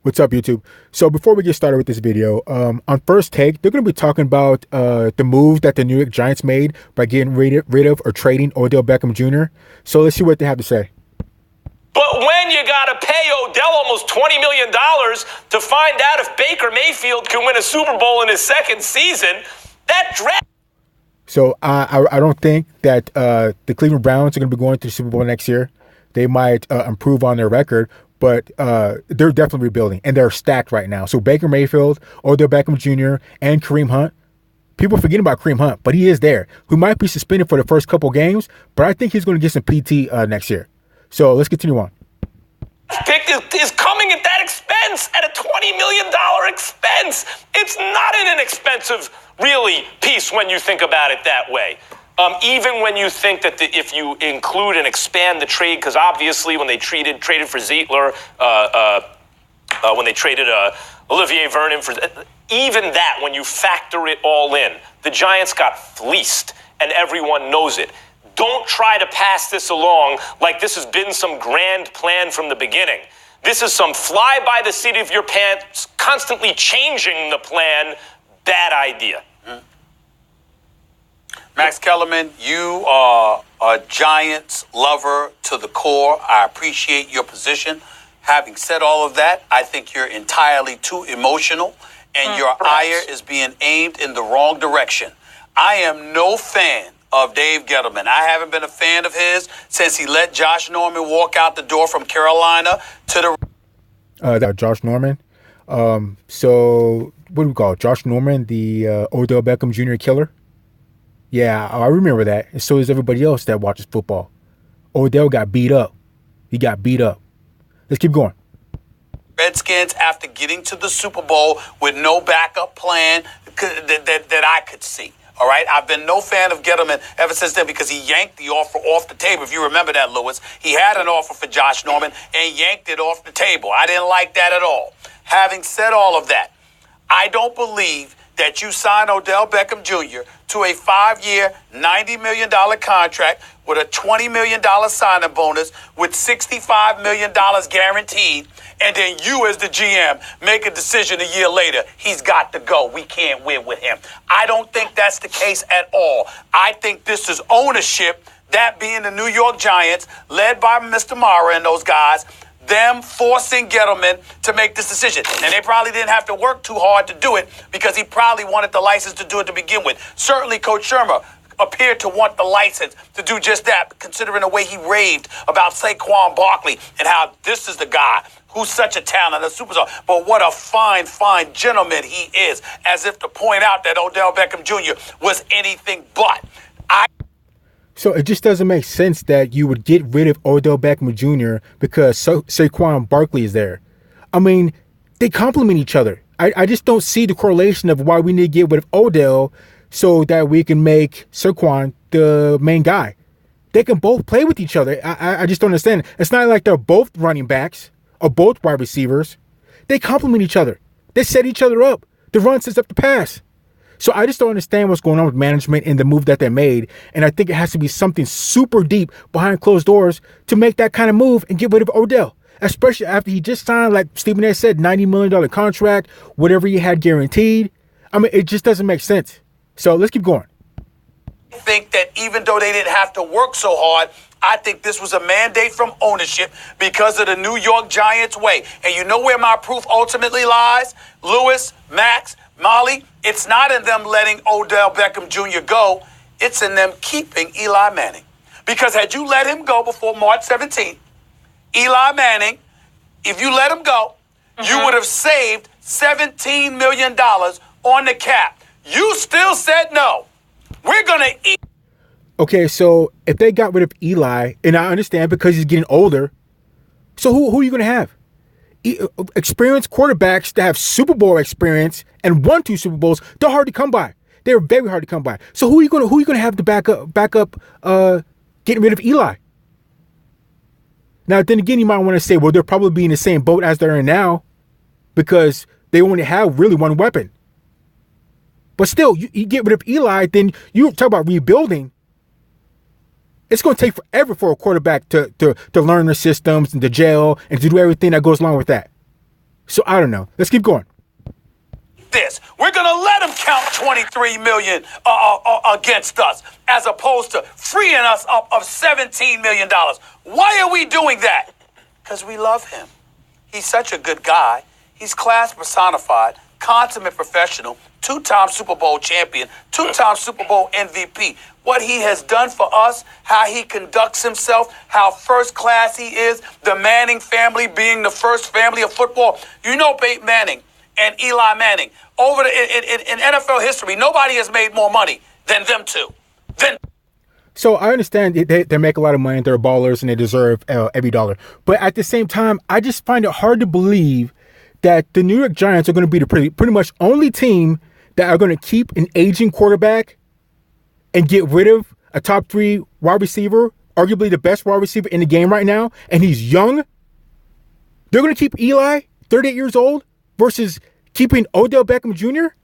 What's up, YouTube? So before we get started with this video, on First Take, they're going to be talking about the move that the New York Giants made by getting rid of or trading Odell Beckham Jr. So let's see what they have to say. But when you got to pay Odell almost $20 million to find out if Baker Mayfield can win a Super Bowl in his second season, that draft... So I don't think that the Cleveland Browns are going to be going to the Super Bowl next year. They might improve on their record, but they're definitely rebuilding, and they're stacked right now. So Baker Mayfield, Odell Beckham Jr., and Kareem Hunt. People forget about Kareem Hunt, but he is there. Who might be suspended for the first couple games, but I think he's going to get some PT next year. So let's continue on. Pick is coming at that expense, at a $20 million expense. It's not an inexpensive, really, piece when you think about it that way. Even when you think that if you include and expand the trade, because obviously when they traded for Zietler, when they traded Olivier Vernon for, even that, when you factor it all in, the Giants got fleeced, and everyone knows it. Don't try to pass this along like this has been some grand plan from the beginning. This is some fly by the seat of your pants, constantly changing the plan. Bad idea. Max Kellerman, you are a Giants lover to the core. I appreciate your position. Having said all of that, I think you're entirely too emotional, and your ire is being aimed in the wrong direction. I am no fan of Dave Gettleman. I haven't been a fan of his since he let Josh Norman walk out the door from Carolina to the... That Josh Norman. So what do we call it? Josh Norman, the Odell Beckham Jr. killer? Yeah, I remember that. And so does everybody else that watches football. Odell got beat up. He got beat up. Let's keep going. Redskins after getting to the Super Bowl with no backup plan that I could see. All right, I've been no fan of Gettleman ever since then because he yanked the offer off the table. If you remember that, Lewis, he had an offer for Josh Norman and yanked it off the table. I didn't like that at all. Having said all of that, I don't believe that you sign Odell Beckham Jr. to a 5-year, $90 million contract with a $20 million signing bonus with $65 million guaranteed, and then you as the GM make a decision a year later, he's got to go. We can't win with him. I don't think that's the case at all. I think this is ownership, that being the New York Giants, led by Mr. Mara and those guys, them forcing Gettleman to make this decision. And they probably didn't have to work too hard to do it because he probably wanted the license to do it to begin with. Certainly Coach Shermer appeared to want the license to do just that, considering the way he raved about Saquon Barkley and how this is the guy who's such a talent, a superstar. But what a fine, fine gentleman he is, as if to point out that Odell Beckham Jr. was anything but. So it just doesn't make sense that you would get rid of Odell Beckham Jr. because Saquon Barkley is there. I mean, they complement each other. I just don't see the correlation of why we need to get rid of Odell so that we can make Saquon the main guy. They can both play with each other. I just don't understand. It's not like they're both running backs or both wide receivers. They complement each other. They set each other up. The run sets up the pass. So I just don't understand what's going on with management and the move that they made. And I think it has to be something super deep behind closed doors to make that kind of move and get rid of Odell. Especially after he just signed, like Stephen A. said, $90 million contract, whatever he had guaranteed. I mean, it just doesn't make sense. So let's keep going. I think that even though they didn't have to work so hard, I think this was a mandate from ownership because of the New York Giants way. And you know where my proof ultimately lies? Lewis, Max, Molly, it's not in them letting Odell Beckham Jr. go. It's in them keeping Eli Manning. Because had you let him go before March 17th, Eli Manning, if you let him go, you would have saved $17 million on the cap. You still said no. We're going to eat. Okay, so if they got rid of Eli, and I understand because he's getting older, so who are you going to have? Experienced quarterbacks that have Super Bowl experience and won 2 Super Bowls, they're hard to come by. They're very hard to come by. So who are you going to have to back up getting rid of Eli? Now then again, you might want to say, well, they'll probably be in the same boat as they're in now because they only have really one weapon. But still, you get rid of Eli, then you talk about rebuilding. It's going to take forever for a quarterback to learn the systems and to gel and to do everything that goes along with that. So I don't know. Let's keep going. This. We're going to let him count $23 million against us as opposed to freeing us up of $17 million. Why are we doing that? Because we love him. He's such a good guy. He's class personified, consummate professional, two-time Super Bowl champion, two-time Super Bowl MVP. What he has done for us, how he conducts himself, how first class he is, the Manning family being the first family of football. You know Peyton Manning and Eli Manning. Over in NFL history, nobody has made more money than them two. So I understand they make a lot of money and they're ballers and they deserve every dollar. But at the same time, I just find it hard to believe that the New York Giants are going to be the pretty much only team that are going to keep an aging quarterback and get rid of a top 3 wide receiver, arguably the best wide receiver in the game right now, and he's young. They're going to keep Eli, 38 years old, versus keeping Odell Beckham Jr.?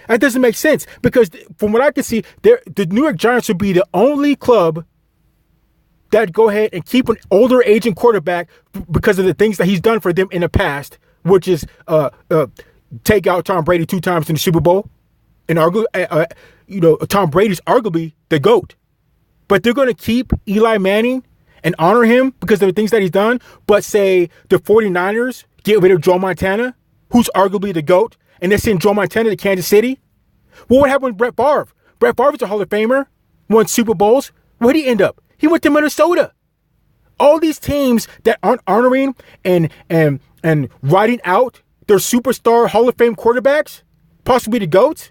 That doesn't make sense because from what I can see, the New York Giants would be the only club that go ahead and keep an older aging quarterback because of the things that he's done for them in the past, which is take out Tom Brady 2 times in the Super Bowl. And Tom Brady's arguably the GOAT. But they're going to keep Eli Manning and honor him because of the things that he's done. But say the 49ers get rid of Joe Montana, who's arguably the GOAT, and they send Joe Montana to Kansas City. Well, what happened with Brett Favre? Brett Favre is a Hall of Famer, won Super Bowls. Where'd he end up? He went to Minnesota. All these teams that aren't honoring and riding out their superstar Hall of Fame quarterbacks, possibly the GOATs.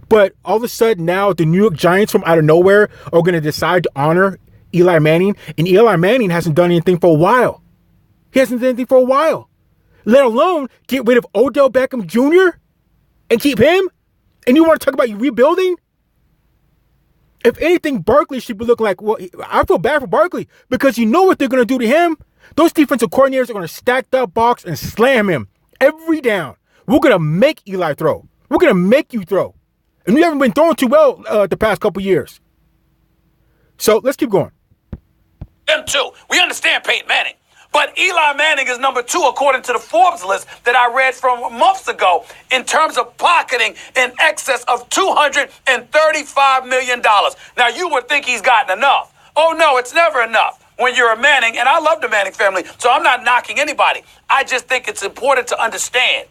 But all of a sudden now the New York Giants from out of nowhere are going to decide to honor Eli Manning. And Eli Manning hasn't done anything for a while. He hasn't done anything for a while. Let alone get rid of Odell Beckham Jr. and keep him? And you want to talk about you rebuilding? If anything, Barkley should be looking like, well, I feel bad for Barkley because you know what they're going to do to him. Those defensive coordinators are going to stack that box and slam him every down. We're going to make Eli throw. We're going to make you throw. And you haven't been throwing too well the past couple years. So let's keep going. Them too. We understand Peyton Manning. But Eli Manning is number 2 according to the Forbes list that I read from months ago in terms of pocketing in excess of $235 million. Now, you would think he's gotten enough. Oh, no, it's never enough when you're a Manning. And I love the Manning family, so I'm not knocking anybody. I just think it's important to understand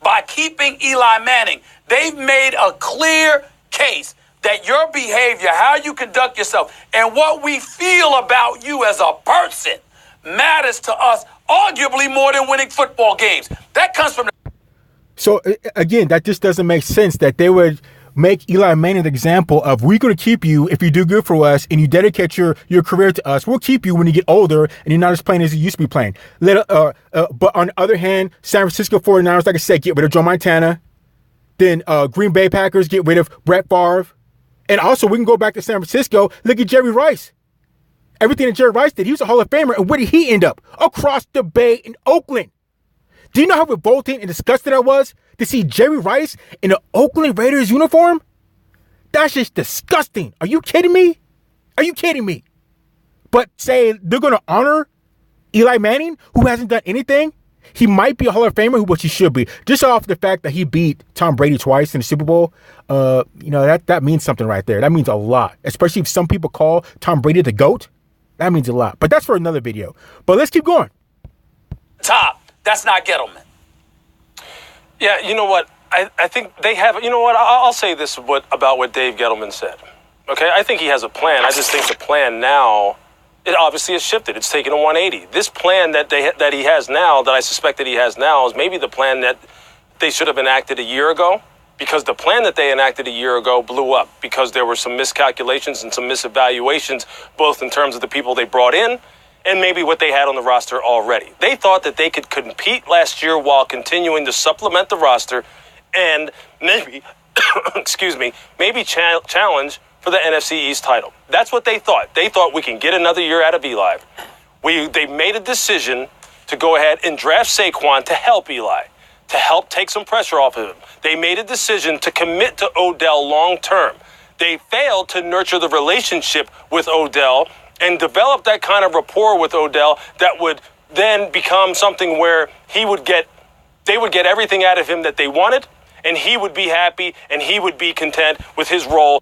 by keeping Eli Manning, they've made a clear case that your behavior, how you conduct yourself, and what we feel about you as a person matters to us arguably more than winning football games. That comes from So again, that just doesn't make sense that they would make Eli Manning the example of we're going to keep you if you do good for us and you dedicate your career to us. We'll keep you when you get older and you're not as playing as you used to be playing. But on the other hand, San Francisco 49ers, like I said, get rid of Joe Montana. Then Green Bay Packers get rid of Brett Favre. And also we can go back to San Francisco. Look at Jerry Rice. Everything that Jerry Rice did, he was a Hall of Famer. And where did he end up? Across the bay in Oakland. Do you know how revolting and disgusted I was to see Jerry Rice in an Oakland Raiders uniform? That's just disgusting. Are you kidding me? Are you kidding me? But say they're going to honor Eli Manning, who hasn't done anything. He might be a Hall of Famer, which he should be. Just off the fact that he beat Tom Brady twice in the Super Bowl, that means something right there. That means a lot. Especially if some people call Tom Brady the GOAT. That means a lot. But that's for another video. But let's keep going. Top. That's not Gettleman. Yeah, you know what? I think they have, you know what? I'll say this about what Dave Gettleman said. Okay, I think he has a plan. I just think the plan now, it obviously has shifted. It's taken a 180. This plan that he has now, that I suspect that he has now, is maybe the plan that they should have enacted a year ago. Because the plan that they enacted a year ago blew up because there were some miscalculations and some misevaluations, both in terms of the people they brought in and maybe what they had on the roster already. They thought that they could compete last year while continuing to supplement the roster and maybe, maybe challenge for the NFC East title. That's what they thought. They thought we can get another year out of Eli. They made a decision to go ahead and draft Saquon to help Eli, to help take some pressure off of him. They made a decision to commit to Odell long term. They failed to nurture the relationship with Odell and develop that kind of rapport with Odell that would then become something where he would get they would get everything out of him that they wanted, and he would be happy, and he would be content with his role.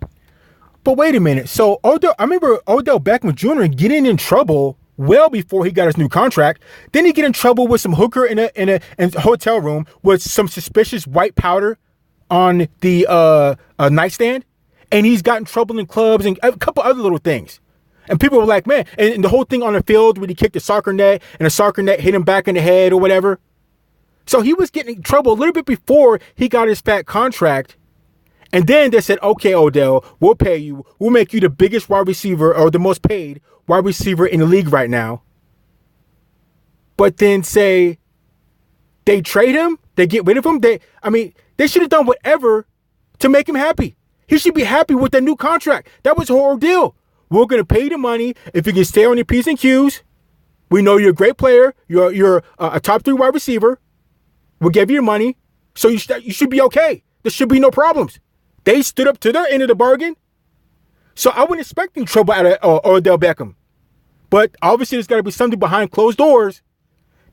But wait a minute. So I remember Odell Beckham Jr. getting in trouble well before he got his new contract. Then he get in trouble with some hooker in a hotel room with some suspicious white powder on the nightstand, and he's gotten trouble in clubs and a couple other little things. And people were like, man, and the whole thing on the field when he kicked the soccer net and the soccer net hit him back in the head or whatever. So he was getting in trouble a little bit before he got his fat contract. And then they said, okay, Odell, we'll pay you. We'll make you the biggest wide receiver or the most paid wide receiver in the league right now. But then say they trade him, they get rid of him. They should have done whatever to make him happy. He should be happy with that new contract. That was a horrible deal. We're going to pay you the money if you can stay on your P's and Q's. We know you're a great player. You're a top 3 wide receiver. We'll give you your money. So you should be okay. There should be no problems. They stood up to their end of the bargain. So I wasn't expecting trouble out of Odell Beckham. But obviously there's got to be something behind closed doors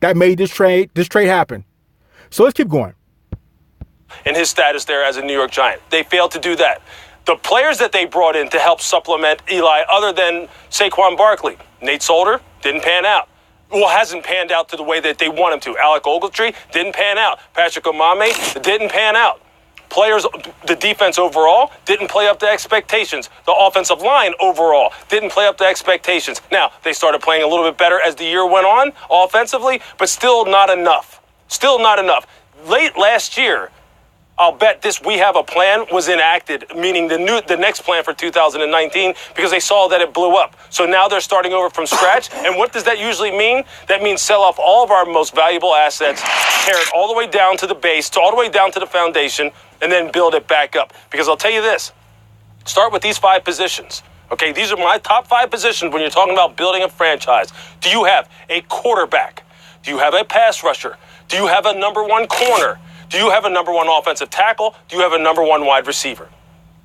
that made this trade happen. So let's keep going. In his status there as a New York Giant, they failed to do that. The players that they brought in to help supplement Eli, other than Saquon Barkley, Nate Solder, didn't pan out. Well, hasn't panned out to the way that they want him to. Alec Ogletree didn't pan out. Patrick Omameh didn't pan out. Players, the defense overall didn't play up to expectations. The offensive line overall didn't play up to expectations. Now, they started playing a little bit better as the year went on offensively, but still not enough. Still not enough. Late last year, I'll bet this "we have a plan" was enacted, meaning the next plan for 2019, because they saw that it blew up. So now they're starting over from scratch. And what does that usually mean? That means sell off all of our most valuable assets, tear it all the way down to the base, all the way down to the foundation, and then build it back up. Because I'll tell you this, start with these 5 positions. Okay, these are my top 5 positions when you're talking about building a franchise. Do you have a quarterback? Do you have a pass rusher? Do you have a number 1 corner? Do you have a number 1 offensive tackle? Do you have a number 1 wide receiver?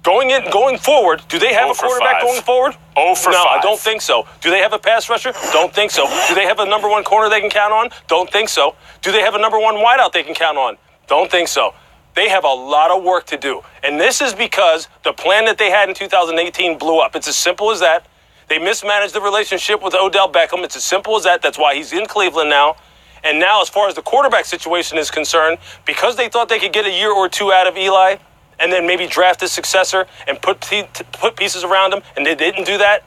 Going forward, do they have a quarterback going forward? 0 for 5. No, I don't think so. Do they have a pass rusher? Don't think so. Do they have a number 1 corner they can count on? Don't think so. Do they have a number 1 wideout they can count on? Don't think so. They have a lot of work to do. And this is because the plan that they had in 2018 blew up. It's as simple as that. They mismanaged the relationship with Odell Beckham. It's as simple as that. That's why he's in Cleveland now. And now, as far as the quarterback situation is concerned, because they thought they could get a year or 2 out of Eli and then maybe draft a successor and put pieces around him, and they didn't do that.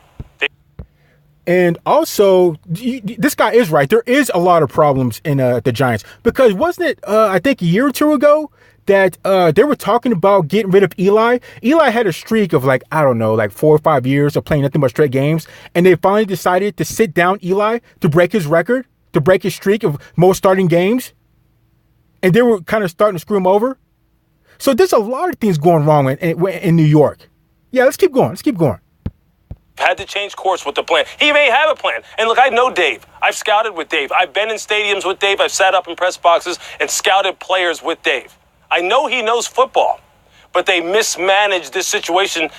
And also, this guy is right. There is a lot of problems in the Giants. Because wasn't it, I think, a year or 2 ago that they were talking about getting rid of Eli? Eli had a streak of, like, I don't know, like 4 or 5 years of playing nothing but straight games. And they finally decided to sit down Eli to break his record, to break his streak of most starting games. And they were kind of starting to screw him over. So there's a lot of things going wrong in New York. Yeah, let's keep going. Let's keep going. Had to change course with the plan. He may have a plan. And look, I know Dave. I've scouted with Dave. I've been in stadiums with Dave. I've sat up in press boxes and scouted players with Dave. I know he knows football, but they mismanaged this situation